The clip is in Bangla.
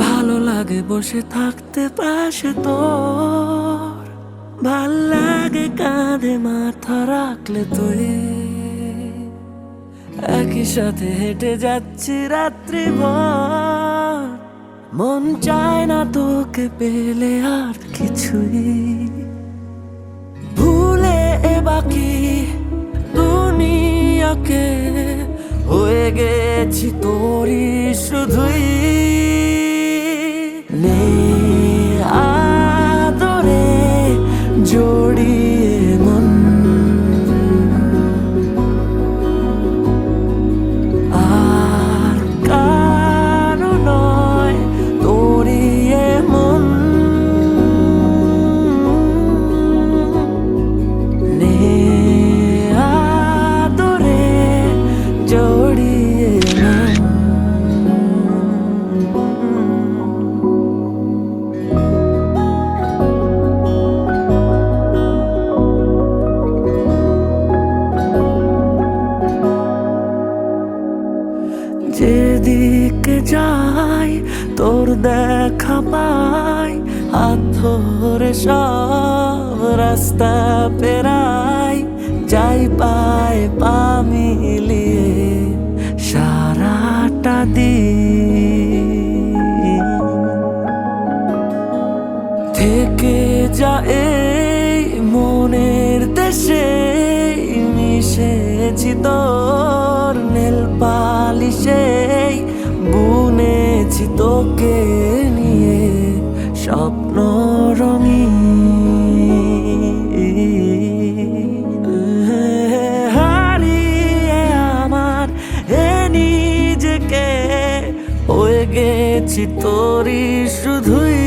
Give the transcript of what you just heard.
ভালো লাগে বসে থাকতে পাশে তোর, ভাল লাগে কাঁধে মাথা রাখলে তুই। একই সাথে হেঁটে যাচ্ছি রাত্রি ভর, মন চায় না তোকে পেলে আর কিছুই। ভুলে এ বাকি দুনিয়াকে হয়ে গেছি তোরই শুধুই। নে আদরে জড়িয়ে মন, আর কারো নয় তোরই এ মন। নে আদরে জড়িয়ে মন। যেদিকে যাই তোর দেখা পাই, হাত ধরে সব রাস্তা পেরাই, যাই পায় পা মিলিয়ে সারাটা দিন। থেকে যা এই মনের দেশে, মিশেছি তোর নেল পালিশে, বুনেছি তোকে নিয়ে স্বপ্ন রঙিন। হারিয়ে আমার এ নিজেকে হয়ে গেছি তোরই শুধুই।